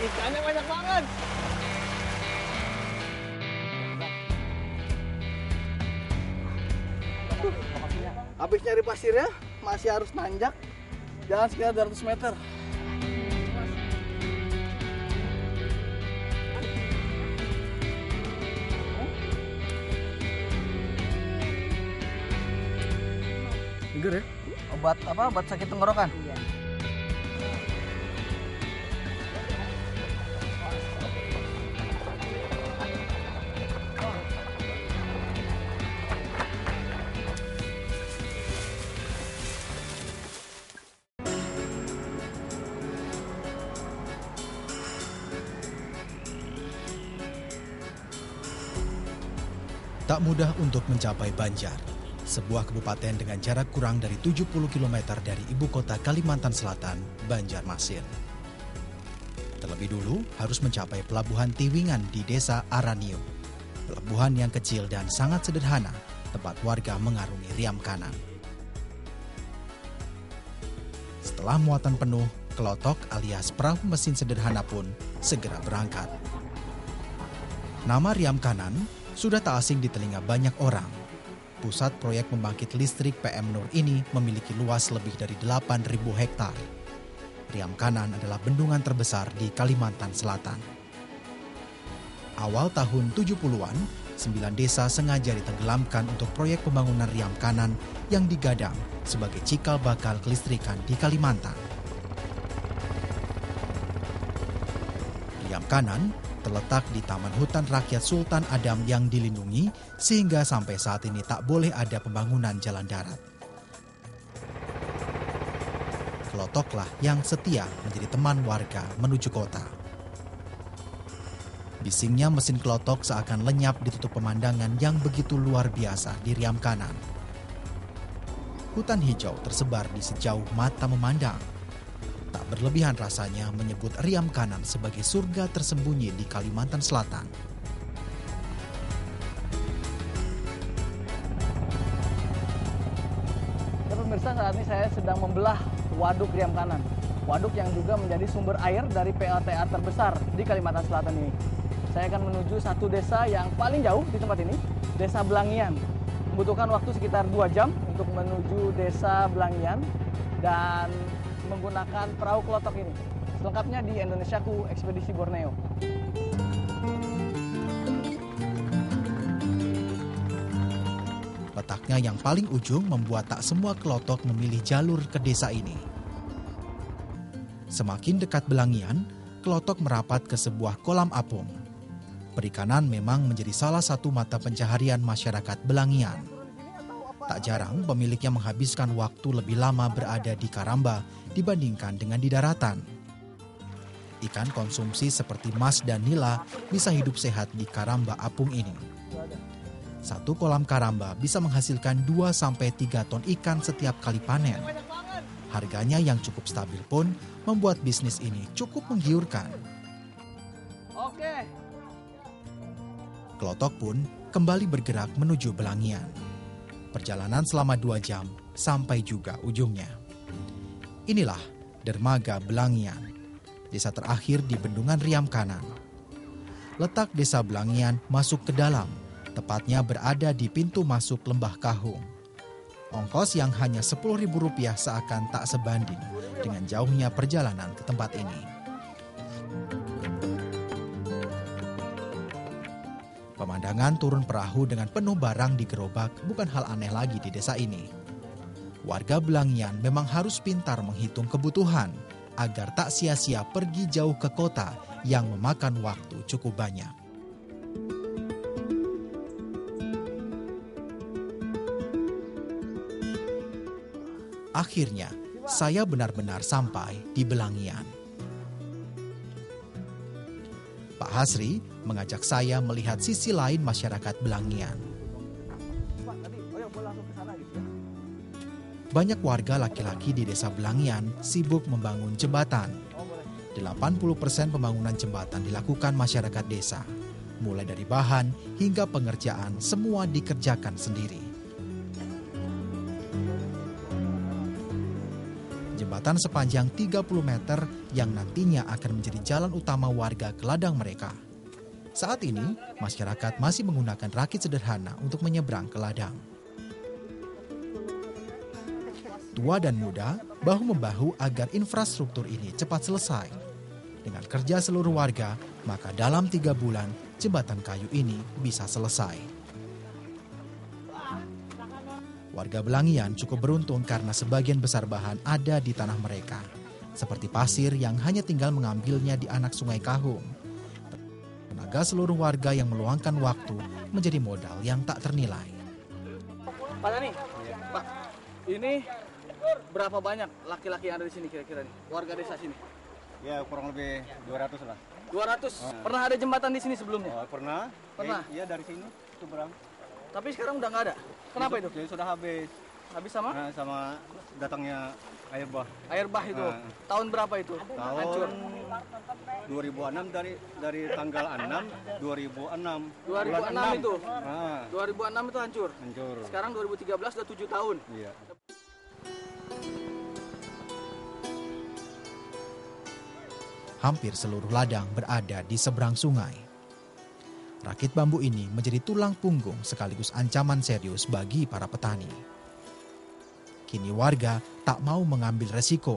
Ikannya banyak banget. Habis nyari pasirnya, masih harus nanjak. Jalan sekitar 200 meter. Seger ya? Obat apa? Obat sakit tenggorokan? Iya. Tak mudah untuk mencapai Banjar, sebuah kabupaten dengan jarak kurang dari 70 km dari ibu kota Kalimantan Selatan, Banjarmasin. Terlebih dulu harus mencapai pelabuhan Tiwingan di desa Aranio. Pelabuhan yang kecil dan sangat sederhana, tempat warga mengarungi Riam Kanan. Setelah muatan penuh, kelotok alias perahu mesin sederhana pun segera berangkat. Nama Riam Kanan sudah tak asing di telinga banyak orang. Pusat proyek pembangkit listrik PM Nur ini memiliki luas lebih dari 8.000 hektar. Riam Kanan adalah bendungan terbesar di Kalimantan Selatan. Awal tahun 70-an, 9 desa sengaja ditenggelamkan untuk proyek pembangunan Riam Kanan yang digadang sebagai cikal bakal kelistrikan di Kalimantan. Riam Kanan terletak di Taman Hutan Rakyat Sultan Adam yang dilindungi sehingga sampai saat ini tak boleh ada pembangunan jalan darat. Kelotoklah yang setia menjadi teman warga menuju kota. Bisingnya mesin kelotok seakan lenyap ditutup pemandangan yang begitu luar biasa di Riam Kanan. Hutan hijau tersebar di sejauh mata memandang. Tak berlebihan rasanya menyebut Riam Kanan sebagai surga tersembunyi di Kalimantan Selatan. Ya pemirsa, saat ini saya sedang membelah Waduk Riam Kanan. Waduk yang juga menjadi sumber air dari PLTA terbesar di Kalimantan Selatan ini. Saya akan menuju satu desa yang paling jauh di tempat ini, Desa Belangian. Membutuhkan waktu sekitar 2 jam untuk menuju Desa Belangian dan menggunakan perahu kelotok ini. Selengkapnya di Indonesiaku Ekspedisi Borneo. Letaknya yang paling ujung membuat tak semua kelotok memilih jalur ke desa ini. Semakin dekat Belangian, kelotok merapat ke sebuah kolam apung. Perikanan memang menjadi salah satu mata pencaharian masyarakat Belangian. Tak jarang pemiliknya menghabiskan waktu lebih lama berada di karamba dibandingkan dengan di daratan. Ikan konsumsi seperti mas dan nila bisa hidup sehat di karamba apung ini. Satu kolam karamba bisa menghasilkan 2-3 ton ikan setiap kali panen. Harganya yang cukup stabil pun membuat bisnis ini cukup menggiurkan. Oke. Kelotok pun kembali bergerak menuju Belangian. Perjalanan selama 2 jam sampai juga ujungnya. Inilah dermaga Belangian, desa terakhir di bendungan Riam Kanan. Letak desa Belangian masuk ke dalam, tepatnya berada di pintu masuk Lembah Kahung. Ongkos yang hanya Rp10.000 seakan tak sebanding dengan jauhnya perjalanan ke tempat ini. Pemandangan turun perahu dengan penuh barang di gerobak bukan hal aneh lagi di desa ini. Warga Belangian memang harus pintar menghitung kebutuhan agar tak sia-sia pergi jauh ke kota yang memakan waktu cukup banyak. Akhirnya, saya benar-benar sampai di Belangian. Pak Hasri mengajak saya melihat sisi lain masyarakat Belangian. Banyak warga laki-laki di desa Belangian sibuk membangun jembatan. 80% pembangunan jembatan dilakukan masyarakat desa. Mulai dari bahan hingga pengerjaan semua dikerjakan sendiri. jembatan sepanjang 30 meter yang nantinya akan menjadi jalan utama warga ke ladang mereka. Saat ini, masyarakat masih menggunakan rakit sederhana untuk menyeberang ke ladang. Tua dan muda bahu-membahu agar infrastruktur ini cepat selesai. Dengan kerja seluruh warga, maka dalam 3 bulan, jembatan kayu ini bisa selesai. Warga Belangian cukup beruntung karena sebagian besar bahan ada di tanah mereka. Seperti pasir yang hanya tinggal mengambilnya di anak sungai Kahung. Tenaga seluruh warga yang meluangkan waktu menjadi modal yang tak ternilai. Pak Tani, Pak, ini berapa banyak laki-laki yang ada di sini kira-kira nih? Warga desa sini? Ya kurang lebih 200 lah. 200? Pernah ada jembatan di sini sebelumnya? Oh, pernah? Pernah? Iya dari sini seberang. Tapi sekarang udah nggak ada. Kenapa itu? Jadi sudah habis. Habis sama? Nah, sama datangnya air bah. Air bah itu. Tahun berapa itu? Hancur. Tahun 2006 dari tanggal 6 2006. 2006 itu. Nah, 2006 itu hancur. hancur. Sekarang 2013 udah 7 tahun. Iya. Hampir seluruh ladang berada di seberang sungai. Rakit bambu ini menjadi tulang punggung sekaligus ancaman serius bagi para petani. Kini warga tak mau mengambil resiko.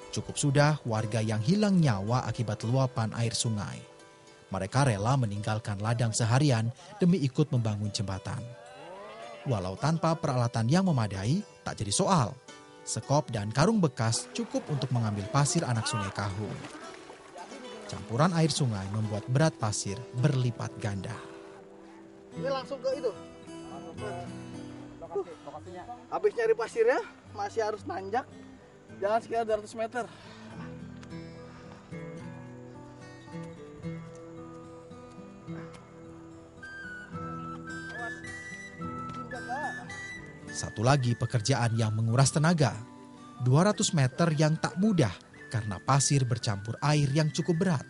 Cukup sudah warga yang hilang nyawa akibat luapan air sungai. Mereka rela meninggalkan ladang seharian demi ikut membangun jembatan. Walau tanpa peralatan yang memadai, tak jadi soal. Sekop dan karung bekas cukup untuk mengambil pasir anak sungai Kahung. Campuran air sungai membuat berat pasir berlipat ganda. Ini langsung ke itu. Habis nyari pasirnya, masih harus nanjak. Jalan sekitar 200 meter. Satu lagi pekerjaan yang menguras tenaga. 200 meter yang tak mudah karena pasir bercampur air yang cukup berat.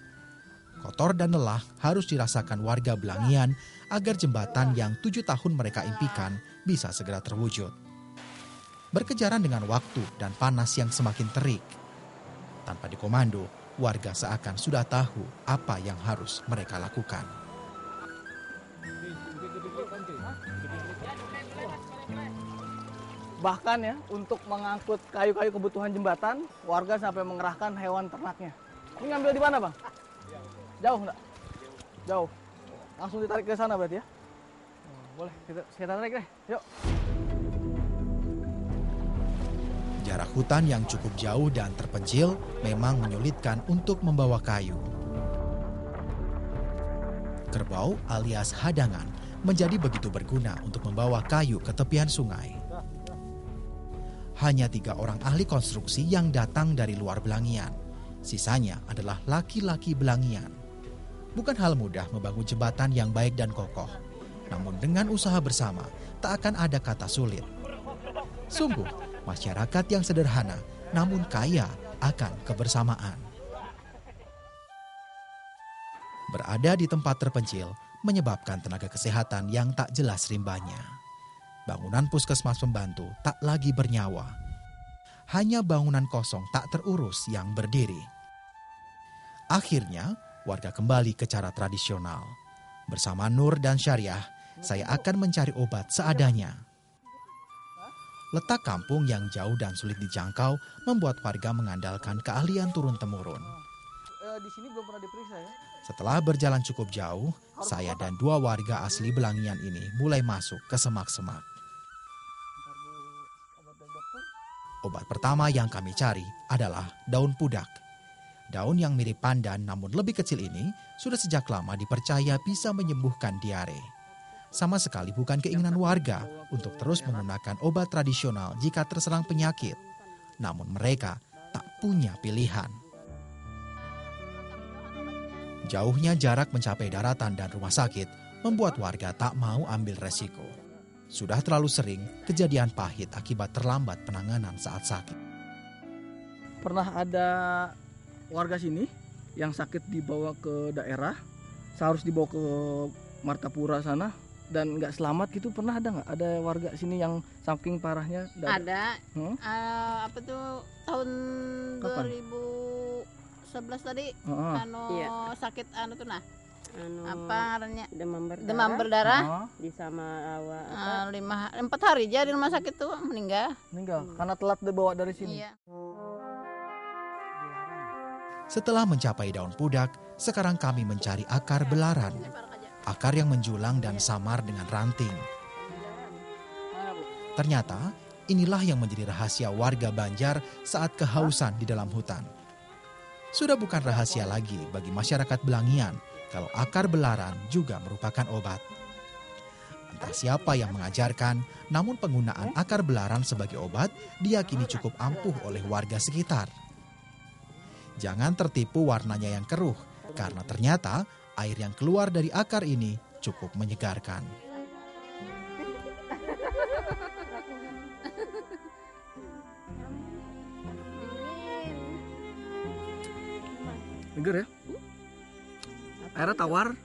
Kotor dan lelah harus dirasakan warga Belangian agar jembatan yang 7 tahun mereka impikan bisa segera terwujud. Berkejaran dengan waktu dan panas yang semakin terik. Tanpa dikomando, warga seakan sudah tahu apa yang harus mereka lakukan. Bahkan ya, untuk mengangkut kayu-kayu kebutuhan jembatan, warga sampai mengerahkan hewan ternaknya. Ini ngambil di mana, Bang? Jauh nggak? Jauh. Langsung ditarik ke sana berarti ya? Boleh, kita tarik deh. Yuk. Jarak hutan yang cukup jauh dan terpencil memang menyulitkan untuk membawa kayu. Kerbau alias hadangan menjadi begitu berguna untuk membawa kayu ke tepian sungai. Hanya 3 orang ahli konstruksi yang datang dari luar Belangian. Sisanya adalah laki-laki Belangian. Bukan hal mudah membangun jembatan yang baik dan kokoh. Namun dengan usaha bersama, tak akan ada kata sulit. Sungguh, masyarakat yang sederhana namun kaya akan kebersamaan. Berada di tempat terpencil menyebabkan tenaga kesehatan yang tak jelas rimbanya. Bangunan puskesmas pembantu tak lagi bernyawa. Hanya bangunan kosong tak terurus yang berdiri. Akhirnya, warga kembali ke cara tradisional. Bersama Nur dan Syariah, saya akan mencari obat seadanya. Letak kampung yang jauh dan sulit dijangkau membuat warga mengandalkan keahlian turun-temurun. Di sini belum pernah diperiksa ya? Setelah berjalan cukup jauh, saya dan 2 warga asli Belangian ini mulai masuk ke semak-semak. Obat pertama yang kami cari adalah daun pudak. Daun yang mirip pandan namun lebih kecil ini sudah sejak lama dipercaya bisa menyembuhkan diare. Sama sekali bukan keinginan warga untuk terus menggunakan obat tradisional jika terserang penyakit. Namun mereka tak punya pilihan. Jauhnya jarak mencapai daratan dan rumah sakit membuat warga tak mau ambil resiko. Sudah terlalu sering kejadian pahit akibat terlambat penanganan saat sakit. Pernah ada warga sini yang sakit dibawa ke daerah, seharusnya dibawa ke Martapura sana dan nggak selamat gitu. Pernah ada nggak? Ada warga sini yang saking parahnya? Ada. Hmm? Apa tuh tahun tahun Kapan? 2011 tadi Iya. sakit tuh nah Anu, apa namanya demam berdarah Oh, di sama awak apa? 4 hari aja di rumah sakit tuh meninggal. meninggal karena telat dibawa dari sini. Iya. Setelah mencapai daun pudak, sekarang kami mencari akar belaran. Akar yang menjulang dan samar dengan ranting. Ternyata, inilah yang menjadi rahasia warga Banjar saat kehausan di dalam hutan. Sudah bukan rahasia lagi bagi masyarakat Belangian kalau akar belaran juga merupakan obat. Entah siapa yang mengajarkan, namun penggunaan akar belaran sebagai obat diyakini cukup ampuh oleh warga sekitar. Jangan tertipu warnanya yang keruh, karena ternyata air yang keluar dari akar ini cukup menyegarkan. Seger ya. Airnya tawar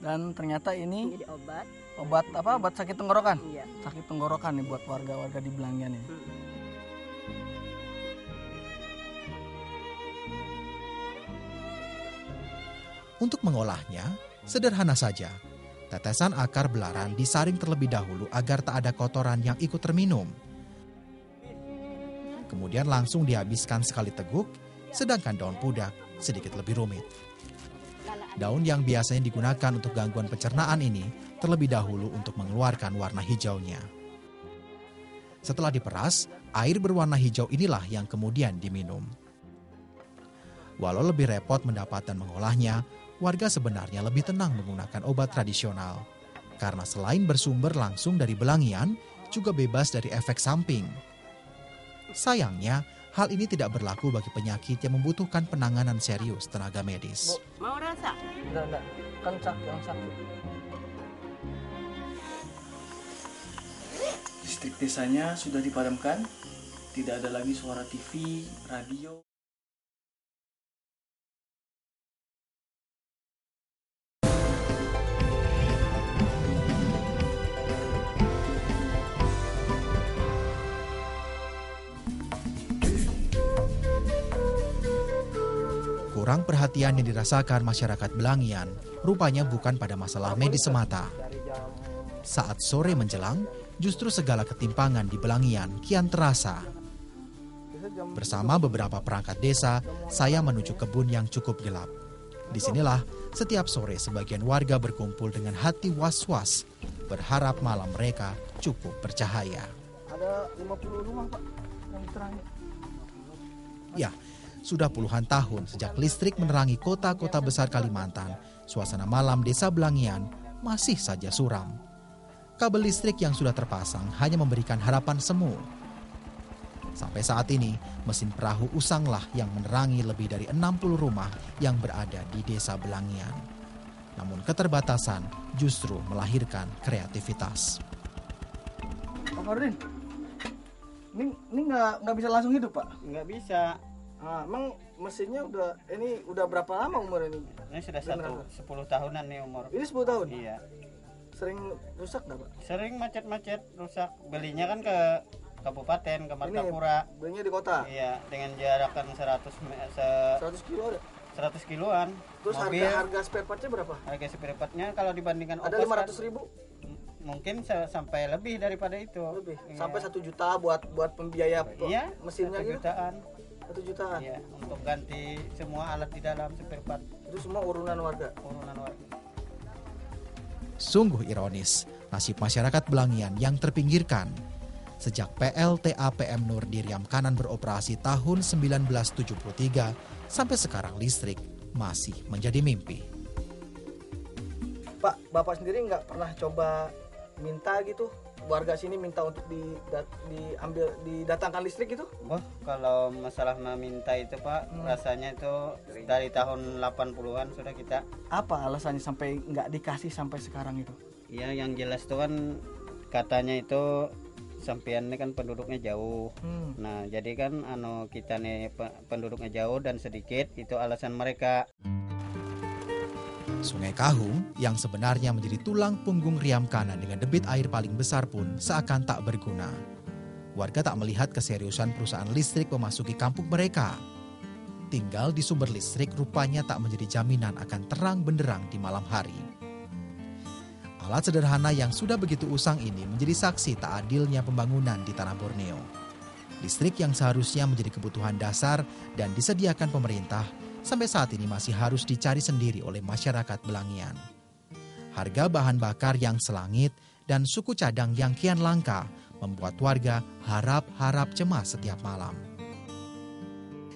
dan ternyata ini Jadi obat. obat apa? Obat sakit tenggorokan. Iya. Sakit tenggorokan nih buat warga-warga di Belangian ini. Untuk mengolahnya, sederhana saja. Tetesan akar belaran disaring terlebih dahulu agar tak ada kotoran yang ikut terminum. Kemudian langsung dihabiskan sekali teguk, sedangkan daun pudak sedikit lebih rumit. Daun yang biasanya digunakan untuk gangguan pencernaan ini terlebih dahulu untuk mengeluarkan warna hijaunya. Setelah diperas, air berwarna hijau inilah yang kemudian diminum. Walau lebih repot mendapat dan mengolahnya, warga sebenarnya lebih tenang menggunakan obat tradisional. Karena selain bersumber langsung dari Belangian, juga bebas dari efek samping. Sayangnya, hal ini tidak berlaku bagi penyakit yang membutuhkan penanganan serius tenaga medis. Mau rasa? Enggak. Kan yang sakit. Listrik desanya sudah dipadamkan. Tidak ada lagi suara TV, radio. Kurang perhatian yang dirasakan masyarakat Belangian rupanya bukan pada masalah medis semata. Saat sore menjelang, justru segala ketimpangan di Belangian kian terasa. Bersama beberapa perangkat desa, saya menuju kebun yang cukup gelap. Disinilah setiap sore sebagian warga berkumpul dengan hati was-was, berharap malam mereka cukup bercahaya. Ada 50 rumah, Pak, yang diterangi. Ya, sudah puluhan tahun sejak listrik menerangi kota-kota besar Kalimantan, suasana malam desa Belangian masih saja suram. Kabel listrik yang sudah terpasang hanya memberikan harapan semu. Sampai saat ini, mesin perahu usanglah yang menerangi lebih dari 60 rumah yang berada di desa Belangian. Namun keterbatasan justru melahirkan kreativitas. Pak Fardin, ini nggak bisa langsung hidup, Pak? Nggak bisa. Nah, emang mesinnya udah berapa lama umur ini? Ini sudah Beneran, 10 tahunan nih umur. Ini 10 tahun? Iya. Sering rusak nggak, Pak? Sering macet-macet rusak. Belinya kan ke kabupaten, ke Martapura. Belinya di kota? Iya, dengan jarakan 100 kilo ada? 100 kiloan. Terus Mobil, harga spare partnya berapa? harga spare partnya kalau dibandingkan Ada ongkos 500 ribu? mungkin sampai lebih daripada itu. Lebih? Iya. Sampai 1 juta buat pembiaya Iya, mesinnya 1 gitu? jutaan. 1 jutaan? Iya, untuk ganti semua alat di dalam spare part Itu semua urunan warga? urunan warga. Sungguh ironis, nasib masyarakat Belangian yang terpinggirkan. Sejak PLTA PM Nur di Riam Kanan beroperasi tahun 1973, sampai sekarang listrik masih menjadi mimpi. Pak, Bapak sendiri nggak pernah coba minta gitu? Warga sini minta untuk didatangkan listrik gitu? Wah, kalau masalah meminta itu Pak, rasanya itu dari tahun 80-an sudah kita. Apa alasannya sampai nggak dikasih sampai sekarang itu? Ya, yang jelas itu kan katanya itu sampean ini kan penduduknya jauh. Nah, jadi kan kita nih penduduknya jauh dan sedikit, itu alasan mereka. Sungai Kahung yang sebenarnya menjadi tulang punggung Riam Kanan dengan debit air paling besar pun seakan tak berguna. Warga tak melihat keseriusan perusahaan listrik memasuki kampung mereka. Tinggal di sumber listrik rupanya tak menjadi jaminan akan terang benderang di malam hari. Alat sederhana yang sudah begitu usang ini menjadi saksi tak adilnya pembangunan di tanah Borneo. Listrik yang seharusnya menjadi kebutuhan dasar dan disediakan pemerintah, sampai saat ini masih harus dicari sendiri oleh masyarakat Belangian. Harga bahan bakar yang selangit dan suku cadang yang kian langka membuat warga harap-harap cemas setiap malam.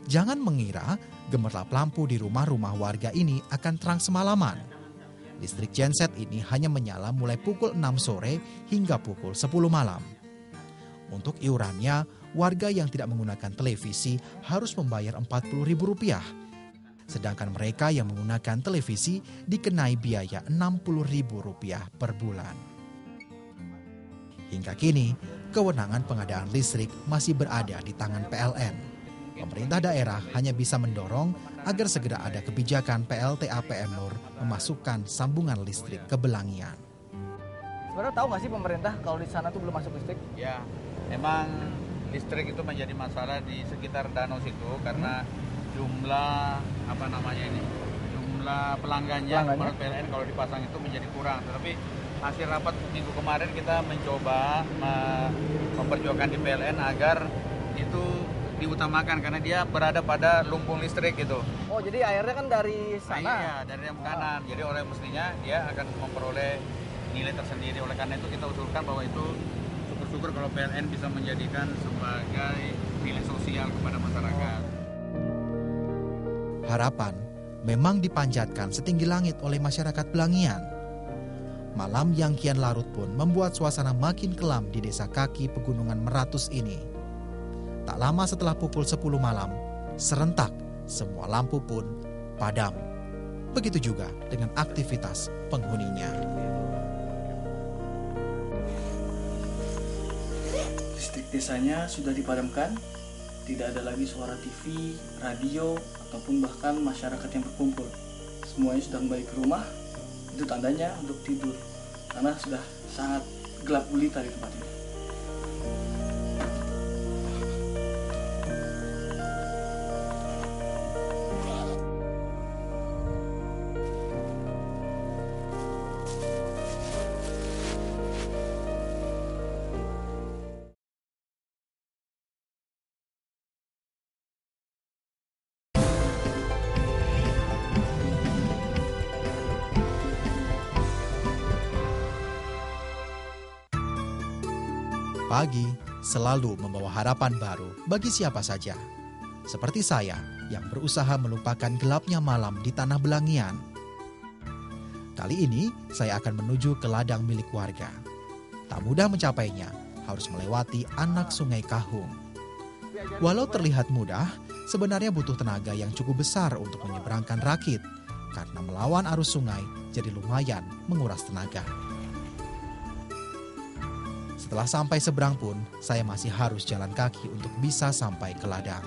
Jangan mengira gemerlap lampu di rumah-rumah warga ini akan terang semalaman. Listrik genset ini hanya menyala mulai pukul 6 sore hingga pukul 10 malam. Untuk iurannya, warga yang tidak menggunakan televisi harus membayar Rp40.000. Sedangkan mereka yang menggunakan televisi dikenai biaya Rp60.000 per bulan. Hingga kini, kewenangan pengadaan listrik masih berada di tangan PLN. Pemerintah daerah hanya bisa mendorong agar segera ada kebijakan PLTA PM Nur memasukkan sambungan listrik ke Belangian. Sebenarnya tahu nggak sih pemerintah kalau di sana tuh belum masuk listrik? Ya, memang listrik itu menjadi masalah di sekitar danau situ karena jumlah jumlah pelanggannya menurut PLN kalau dipasang itu menjadi kurang. Tetapi hasil rapat minggu kemarin kita mencoba memperjuangkan di PLN agar itu diutamakan karena dia berada pada lumpung listrik gitu. Oh, jadi airnya kan dari sana? Iya, dari yang kanan. Jadi oleh mestinya dia akan memperoleh nilai tersendiri. Oleh karena itu kita usulkan bahwa itu syukur-syukur kalau PLN bisa menjadikan sebagai nilai sosial kepada masyarakat. Harapan memang dipanjatkan setinggi langit oleh masyarakat Belangian. Malam yang kian larut pun membuat suasana makin kelam di desa kaki Pegunungan Meratus ini. Tak lama setelah pukul 10 malam, serentak semua lampu pun padam. Begitu juga dengan aktivitas penghuninya. Listrik desanya sudah dipadamkan, tidak ada lagi suara TV, radio, ataupun bahkan masyarakat yang berkumpul. Semuanya sudah kembali ke rumah, itu tandanya untuk tidur, karena sudah sangat gelap gulita di tempat ini. Pagi selalu membawa harapan baru bagi siapa saja. Seperti saya yang berusaha melupakan gelapnya malam di tanah Belangian. Kali ini saya akan menuju ke ladang milik warga. Tak mudah mencapainya, harus melewati anak sungai Kahung. Walau terlihat mudah, sebenarnya butuh tenaga yang cukup besar untuk menyeberangkan rakit. Karena melawan arus sungai jadi lumayan menguras tenaga. Setelah sampai seberang pun, saya masih harus jalan kaki untuk bisa sampai ke ladang.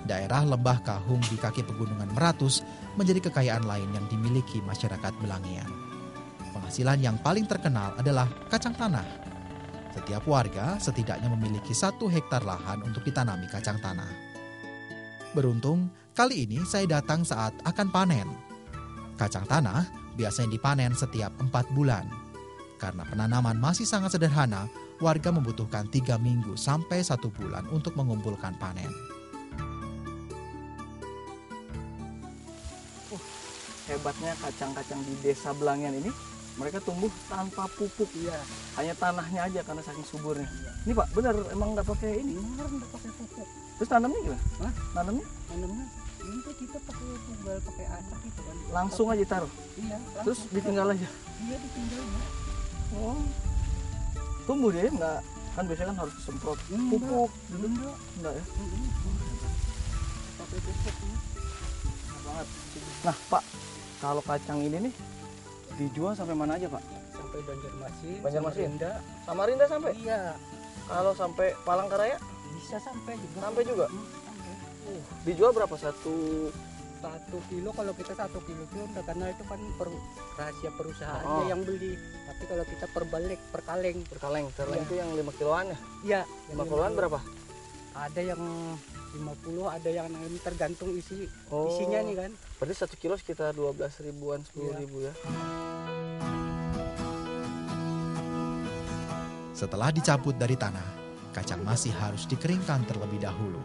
Daerah Lembah Kahung di kaki Pegunungan Meratus menjadi kekayaan lain yang dimiliki masyarakat Belangian. Penghasilan yang paling terkenal adalah kacang tanah. Setiap warga setidaknya memiliki 1 hektar lahan untuk ditanami kacang tanah. Beruntung, kali ini saya datang saat akan panen. Kacang tanah biasanya dipanen setiap 4 bulan. Karena penanaman masih sangat sederhana, warga membutuhkan 3 minggu sampai 1 bulan untuk mengumpulkan panen. Hebatnya kacang-kacang di desa Belangian ini, mereka tumbuh tanpa pupuk. Iya. Hanya tanahnya aja karena saking suburnya. Ini Pak, benar emang nggak pakai ini? Benar nggak pakai pupuk. Terus tanamnya gimana? Hah? Tanamnya? Tanamnya ini kita pakai atak itu kan. Langsung aja taruh. Iya. Langsung. Terus ditinggal aja. Iya, ditinggal. Oh, tumbuh dia nggak, kan biasanya kan harus disemprot pupuk dulu. Enggak ya? Pakai pupuk banget. Nah Pak, kalau kacang ini nih dijual sampai mana aja Pak? Sampai Banjarmasin, Samarinda. Samarinda sampai? Iya. Kalau sampai Palangkaraya? Bisa sampai juga. Sampai juga? Sampai. Dijual berapa? 1 1 kilo, kalau kita 1 kilo itu karena itu kan rahasia perusahaannya Oh. yang beli. Tapi kalau kita per kaleng. Per kaleng Iya. itu yang 5 kiloan ya. Iya. 5 kiloan berapa? Ada yang 50, ada yang tergantung Oh. isinya nih kan. Berarti 1 kilo sekitar 12 ribuan, 10 Iya. ribu ya. Setelah dicabut dari tanah, kacang masih harus dikeringkan terlebih dahulu.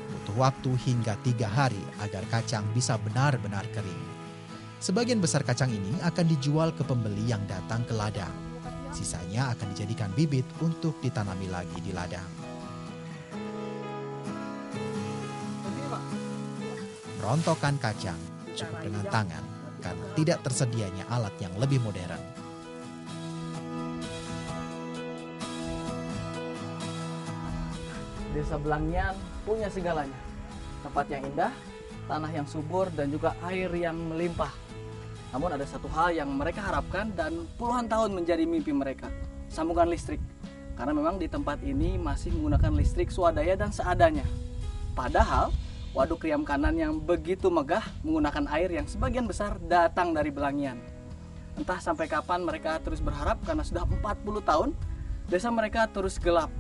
Butuh waktu hingga 3 hari agar kacang bisa benar-benar kering. Sebagian besar kacang ini akan dijual ke pembeli yang datang ke ladang. Sisanya akan dijadikan bibit untuk ditanami lagi di ladang. Merontokkan kacang cukup dengan tangan karena tidak tersedianya alat yang lebih modern. Desa Belangian punya segalanya. Tempat yang indah, tanah yang subur, dan juga air yang melimpah. Namun ada satu hal yang mereka harapkan dan puluhan tahun menjadi mimpi mereka, sambungan listrik. Karena memang di tempat ini masih menggunakan listrik swadaya dan seadanya. Padahal waduk Riam Kanan yang begitu megah menggunakan air yang sebagian besar datang dari Belangian. Entah sampai kapan mereka terus berharap karena sudah 40 tahun desa mereka terus gelap.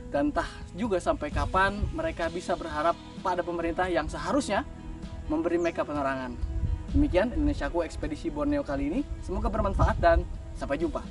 Dan entah juga sampai kapan mereka bisa berharap pada pemerintah yang seharusnya memberi mereka penerangan. Demikian Indonesiaku Ekspedisi Borneo kali ini. Semoga bermanfaat dan sampai jumpa.